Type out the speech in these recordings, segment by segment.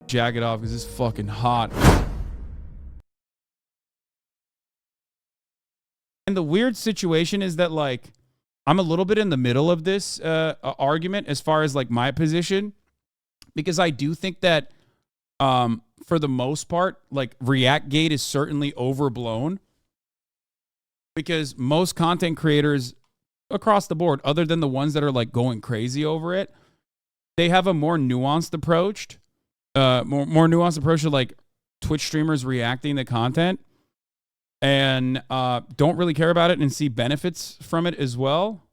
jacket off because it's fucking hot. And the weird situation is that, like, I'm a little bit in the middle of this argument as far as, like, my position. Because I do think that, for the most part, like, ReactGate is certainly overblown. Because most content creators across the board, other than the ones that are, like, going crazy over it, they have a more nuanced approach. More nuanced approach to, like, Twitch streamers reacting to content. And don't really care about it and see benefits from it as well.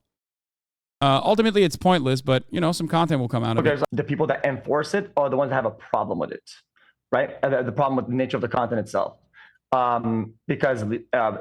Ultimately, it's pointless, but, you know, some content will come out of it. The people that enforce it are the ones that have a problem with it, right? The problem with the nature of the content itself. Because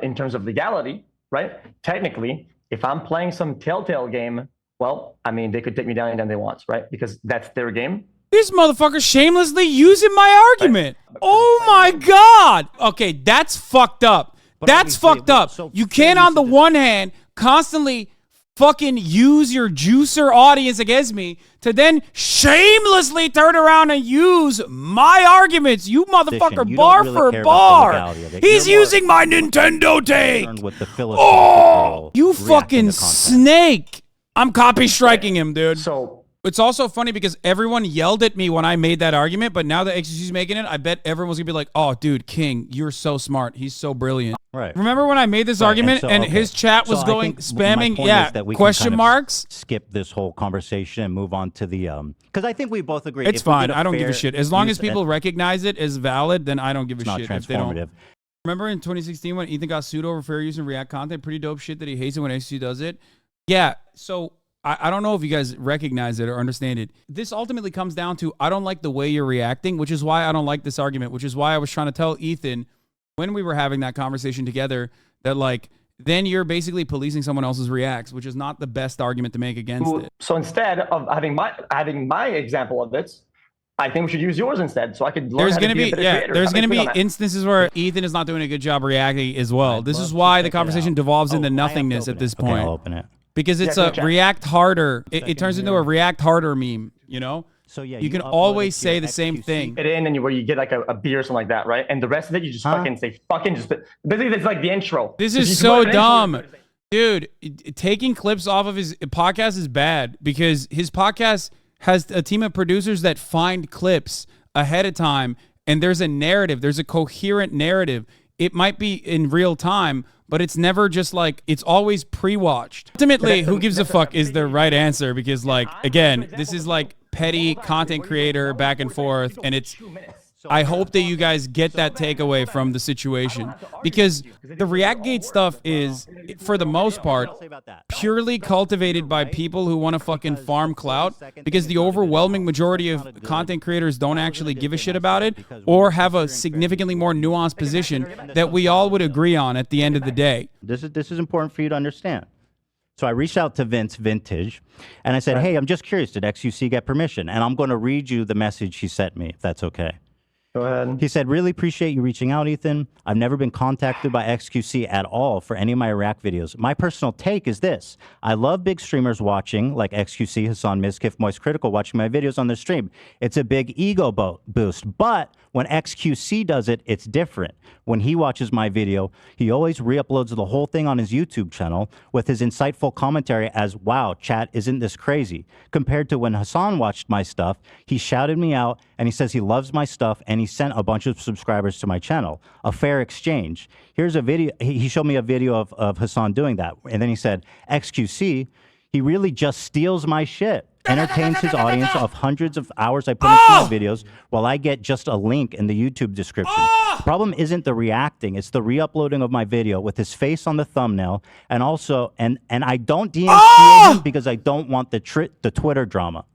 in terms of legality, right? Technically, if I'm playing some Telltale game, well, I mean, they could take me down anytime they want, right? Because that's their game. This motherfucker shamelessly using my argument. Right. Oh my God. Okay, that's fucked up. That's fucked up. So you can't, on the one hand, constantly fucking use your juicer audience against me to then shamelessly turn around and use my arguments. You motherfucker, bar for bar. He's using my Nintendo take. Oh, you fucking snake. I'm copy striking him, dude. So it's also funny because everyone yelled at me when I made that argument, but now that XQC's making it, I bet everyone's gonna be like, oh, dude, King, you're so smart. He's so brilliant. Right. Remember when I made this argument and his chat was going spamming, question marks? Skip this whole conversation and move on to the because I think we both agree. It's fine. I don't give a shit. As long as people recognize it as valid, then I don't give a shit. If they don't. Remember in 2016 when Ethan got sued over fair use and React content? Pretty dope shit that he hates it when XQC does it. Yeah, so I don't know if you guys recognize it or understand it. This ultimately comes down to, I don't like the way you're reacting, which is why I don't like this argument, which is why I was trying to tell Ethan when we were having that conversation together that, like, then you're basically policing someone else's reacts, which is not the best argument to make against it. So instead of having my example of it, I think we should use yours instead, so I could learn how to be a better creator. There's going to be instances where Ethan is not doing a good job reacting as well. This is why the conversation devolves into nothingness at this point. I'll open it. Because it's a react harder. It turns into a react harder meme, you know? So yeah, you can always say the same thing. It in and where you get like a beer or something like that, right? And the rest of it, you just fucking say just basically it's like the intro. This is so dumb. Dude, taking clips off of his podcast is bad because his podcast has a team of producers that find clips ahead of time, and there's a narrative. There's a coherent narrative. It might be in real time, but it's never just like, it's always pre-watched. Ultimately, who gives a fuck is the right answer because, like, again, this is like petty content creator back and forth, and it's, I hope that you guys get that takeaway from the situation because the ReactGate stuff is, for the most part, purely cultivated by people who want to fucking farm clout because the overwhelming majority of content creators don't actually give a shit about it or have a significantly more nuanced position that we all would agree on at the end of the day. This is important for you to understand. So I reached out to Vince Vintage and I said, hey, I'm just curious, did XQC get permission? And I'm going to read you the message he sent me, if that's okay. Go ahead. He said, really appreciate you reaching out, Ethan. I've never been contacted by XQC at all for any of my React videos. My personal take is this. I love big streamers watching, like XQC, Hasan, Mizkif, Moist Critical, watching my videos on their stream. It's a big ego boost. But when XQC does it, it's different. When he watches my video, he always re-uploads the whole thing on his YouTube channel with his insightful commentary as, wow, chat, isn't this crazy? Compared to when Hasan watched my stuff, he shouted me out and he says he loves my stuff and he sent a bunch of subscribers to my channel. A fair exchange. Here's a video. He showed me a video of Hasan doing that. And then he said, XQC, he really just steals my shit. Entertains his audience of hundreds of hours I put into my videos while I get just a link in the YouTube description. The problem isn't the reacting, it's the re-uploading of my video with his face on the thumbnail, and also, and I don't DMCA him because I don't want the Twitter drama.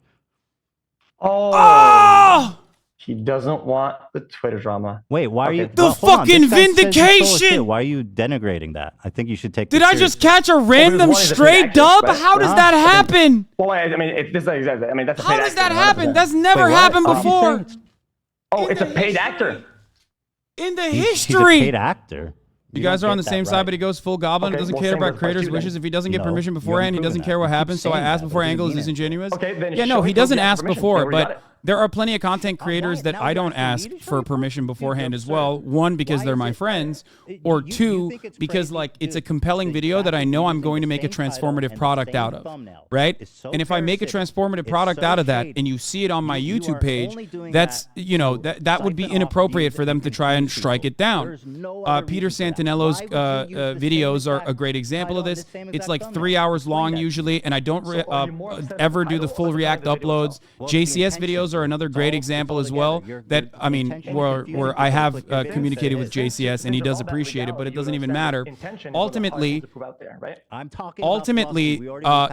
He doesn't want the Twitter drama. Wait, why are you... The fucking vindication! Why are you denigrating that? I think you should take... Did I just catch a random stray dub? How does that happen? Well, I mean, this is exactly... I mean, that's a paid How does that happen? That's never happened before. It's a paid actor. In the history. He's a paid actor. You guys are on the same side, but he goes full goblin. Doesn't care about creators' wishes. If he doesn't get permission beforehand, he doesn't care what happens. So I asked before Angle is disingenuous. Yeah, no, he doesn't ask before, but there are plenty of content creators that I don't ask for permission beforehand as well. One, because they're my friends, or two, because like it's a compelling video that I know I'm going to make a transformative product out of, right? And if I make a transformative product out of that and you see it on my YouTube page, that's, you know, that would be inappropriate for them to try and strike it down. Peter Santinello's videos are a great example of this. It's like 3 hours long usually, and I don't ever do the full React uploads. JCS videos are another great example as well. That, I mean, where I have communicated with JCS and he does appreciate it, but it doesn't even matter. Ultimately,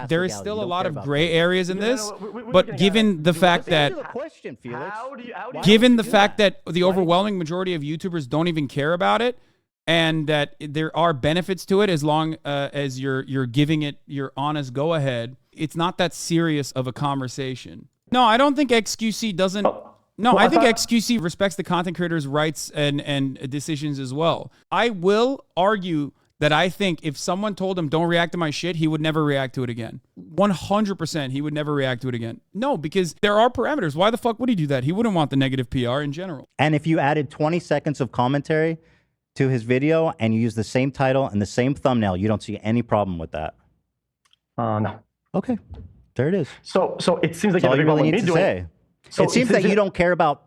there is still a lot of gray areas in this, but given the fact that the overwhelming majority of YouTubers don't even care about it, and that there are benefits to it as long as you're giving it your honest go ahead, it's not that serious of a conversation. No, I don't think XQC doesn't. No, I think XQC respects the content creator's rights and decisions as well. I will argue that I think if someone told him don't react to my shit, he would never react to it again. 100% he would never react to it again. No, because there are parameters. Why the fuck would he do that? He wouldn't want the negative PR in general. And if you added 20 seconds of commentary to his video and you use the same title and the same thumbnail, you don't see any problem with that? No. Okay, there it is. So it seems like all you really need to say. So it seems that you don't care about.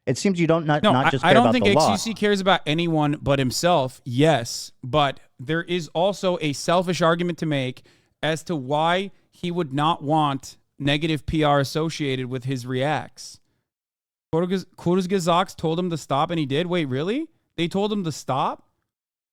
It seems you don't not just care about the law. I don't think XQC cares about anyone but himself. Yes, but there is also a selfish argument to make as to why he would not want negative PR associated with his reacts. Kurzgesagt told him to stop, and he did. Wait, really? They told him to stop?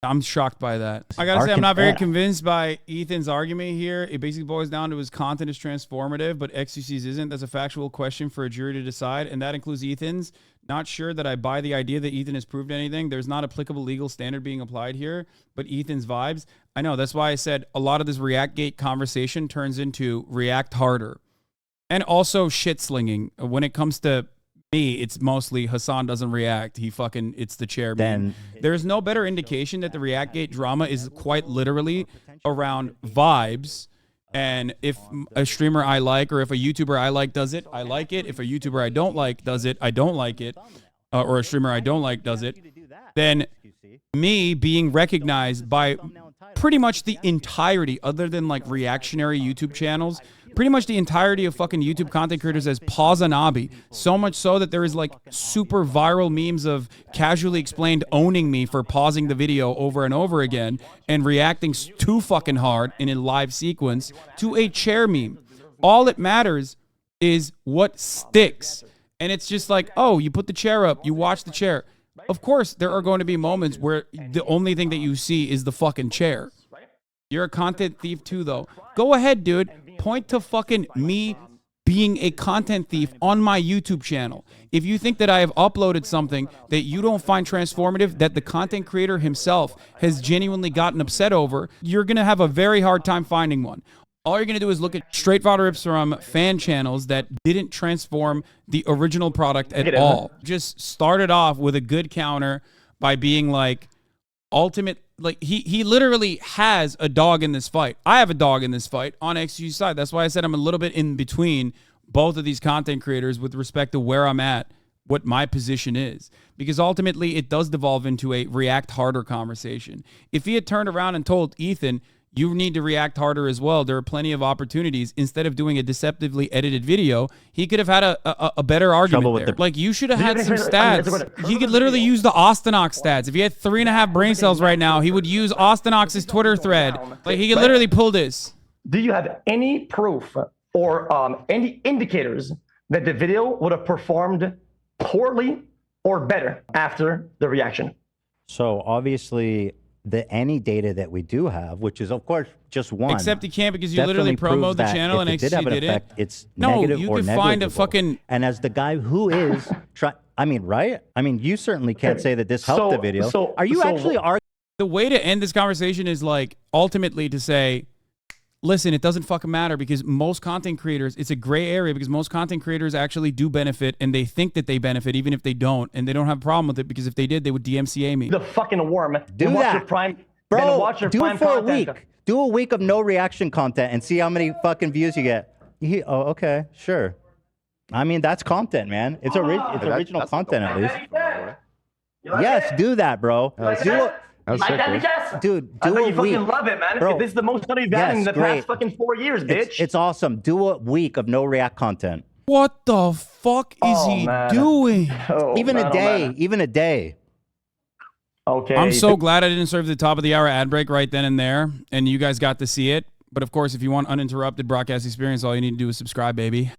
I'm shocked by that. I gotta say, I'm not very convinced by Ethan's argument here. It basically boils down to his content is transformative, but XQC's isn't. That's a factual question for a jury to decide, and that includes Ethan's. Not sure that I buy the idea that Ethan has proved anything. There's not applicable legal standard being applied here, but Ethan's vibes. I know, that's why I said a lot of this ReactGate conversation turns into react harder. And also shit slinging. When it comes to me, it's mostly Hasan doesn't react. It's the chair. Then there's no better indication that the ReactGate drama is quite literally around vibes. And if a streamer I like, or if a YouTuber I like does it, I like it. If a YouTuber I don't like does it, I don't like it. Or a streamer I don't like does it. Then me being recognized by pretty much the entirety, other than like reactionary YouTube channels, pretty much the entirety of fucking YouTube content creators as Hasanabi. So much so that there is like super viral memes of Casually Explained owning me for pausing the video over and over again and reacting too fucking hard in a live sequence to a chair meme. All it matters is what sticks. And it's just like, oh, you put the chair up, you watch the chair. Of course, there are going to be moments where the only thing that you see is the fucking chair. You're a content thief too, though. Go ahead, dude. Point to fucking me being a content thief on my YouTube channel. If you think that I have uploaded something that you don't find transformative, that the content creator himself has genuinely gotten upset over, you're going to have a very hard time finding one. All you're going to do is look at straight fodder rips from fan channels that didn't transform the original product at all. Just started off with a good counter by being like, ultimate, like he literally has a dog in this fight. I have a dog in this fight on XQ's side. That's why I said I'm a little bit in between both of these content creators with respect to where I'm at, what my position is. Because ultimately it does devolve into a react harder conversation. If he had turned around and told Ethan, you need to react harder as well, there are plenty of opportunities. Instead of doing a deceptively edited video, he could have had a better argument there. Like, you should have had some stats. He could literally use the Austinox stats. If he had 3.5 brain cells right now, he would use Austinox's Twitter thread. Like, he could literally pull this. Do you have any proof or any indicators that the video would have performed poorly or better after the reaction? So obviously, any data that we do have, which is of course just one, except you can't, because you literally promote the channel and XQC did it. It's negative you or could negligible. Find a fucking. And as the guy who is I mean, right? I mean, you certainly can't say that this helped the video. Are you actually arguing? The way to end this conversation is like ultimately to say, listen, it doesn't fucking matter, because most content creators, it's a gray area, because most content creators actually do benefit, and they think that they benefit even if they don't, and they don't have a problem with it, because if they did, they would DMCA me. The fucking worm. Do that. Bro, do it for a week. Do a week of no reaction content and see how many fucking views you get. Oh, okay, sure. I mean, that's content, man. It's original that's content, at least. You like Yes, it? do that, bro. You like Do that? it. That's Like sick, that, dude. bitch ass? Dude, I do know a you fucking week. love it, man. Bro, This is the most money you've gotten in the great. past fucking 4 years, bitch. It's awesome. Do a week of no react content. What the fuck is Oh, he man. doing? Oh, Even man, a oh, day. man. Even a day. Okay. I'm so glad I didn't serve the top of the hour ad break right then and there, and you guys got to see it. But of course, if you want uninterrupted broadcast experience, all you need to do is subscribe, baby.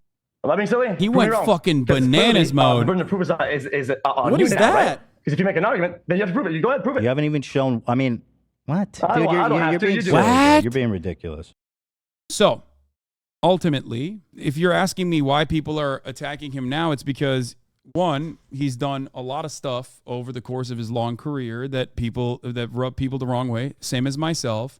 Am I being silly? He Prove went me wrong. fucking 'Cause bananas clearly, mode. The burden of proof is on What you is now, that? right? Because if you make an argument, then you have to prove it. You go ahead, prove it. You haven't even shown. I mean, what? I don't have you're to, being you do silly, it. dude. What? You're being ridiculous. So, ultimately, if you're asking me why people are attacking him now, it's because, one, he's done a lot of stuff over the course of his long career that rub people the wrong way, same as myself.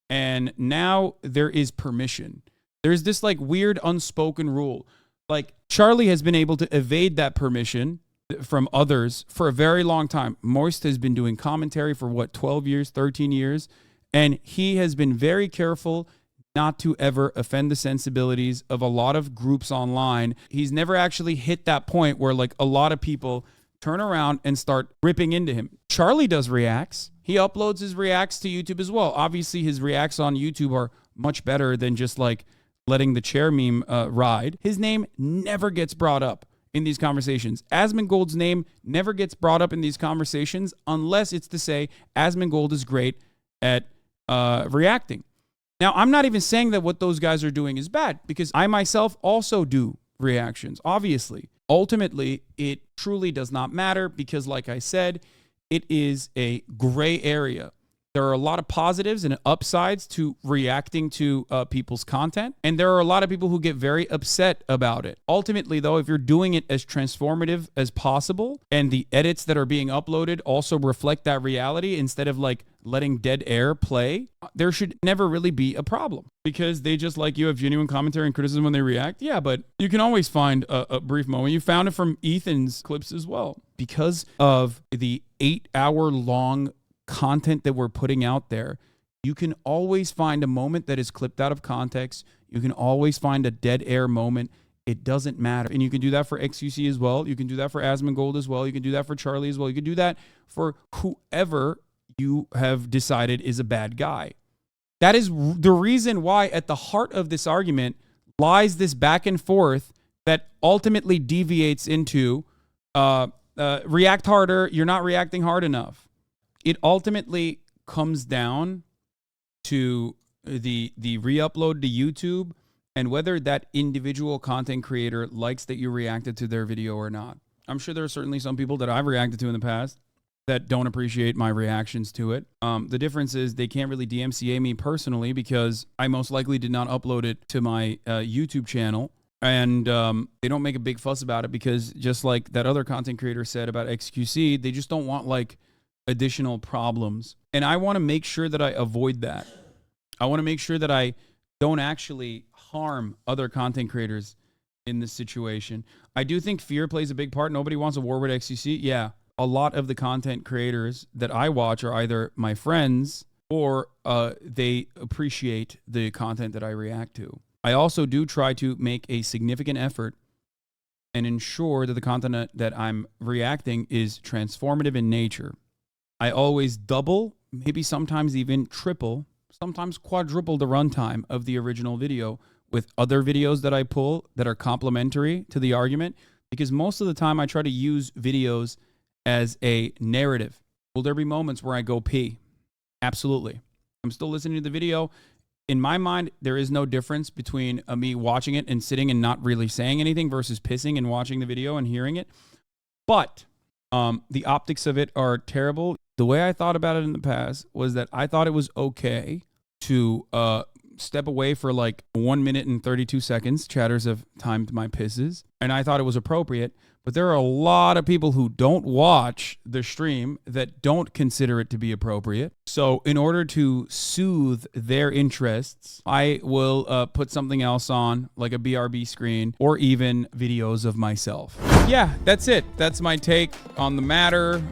And now there is permission. There's this like weird unspoken rule. Like Charlie has been able to evade that permission from others for a very long time. Moist has been doing commentary for what, 12 years, 13 years. And he has been very careful not to ever offend the sensibilities of a lot of groups online. He's never actually hit that point where like a lot of people turn around and start ripping into him. Charlie does reacts. He uploads his reacts to YouTube as well. Obviously, his reacts on YouTube are much better than just like letting the chair meme ride. His name never gets brought up in these conversations. Asmongold's name never gets brought up in these conversations unless it's to say Asmongold is great at reacting. Now, I'm not even saying that what those guys are doing is bad because I myself also do reactions, obviously. Ultimately, it truly does not matter because, like I said, it is a gray area. There are a lot of positives and upsides to reacting to people's content. And there are a lot of people who get very upset about it. Ultimately, though, if you're doing it as transformative as possible and the edits that are being uploaded also reflect that reality instead of like letting dead air play, there should never really be a problem because they just like you have genuine commentary and criticism when they react. Yeah, but you can always find a brief moment. You found it from Ethan's clips as well. Because of the 8-hour-long content that we're putting out there, you can always find a moment that is clipped out of context. You can always find a dead air moment. It doesn't matter. And you can do that for XQC as well. You can do that for Asmongold as well. You can do that for Charlie as well. You can do that for whoever you have decided is a bad guy. That is the reason why at the heart of this argument lies this back and forth that ultimately deviates into react harder, you're not reacting hard enough. It ultimately comes down to the re-upload to YouTube and whether that individual content creator likes that you reacted to their video or not. I'm sure there are certainly some people that I've reacted to in the past that don't appreciate my reactions to it. The difference is they can't really DMCA me personally because I most likely did not upload it to my YouTube channel. And they don't make a big fuss about it because just like that other content creator said about XQC, they just don't want like additional problems. And I want to make sure that I avoid that. I want to make sure that I don't actually harm other content creators in this situation. I do think fear plays a big part. Nobody wants a war with XQC. Yeah, a lot of the content creators that I watch are either my friends or they appreciate the content that I react to. I also do try to make a significant effort and ensure that the content that I'm reacting is transformative in nature. I always double, maybe sometimes even triple, sometimes quadruple the runtime of the original video with other videos that I pull that are complementary to the argument, because most of the time I try to use videos as a narrative. Will there be moments where I go pee? Absolutely. I'm still listening to the video. In my mind, there is no difference between me watching it and sitting and not really saying anything versus pissing and watching the video and hearing it. But the optics of it are terrible. The way I thought about it in the past was that I thought it was okay to step away for like 1 minute and 32 seconds. Chatters have timed my pisses. And I thought it was appropriate. But there are a lot of people who don't watch the stream that don't consider it to be appropriate. So in order to soothe their interests, I will put something else on, like a BRB screen, or even videos of myself. Yeah, that's it. That's my take on the matter.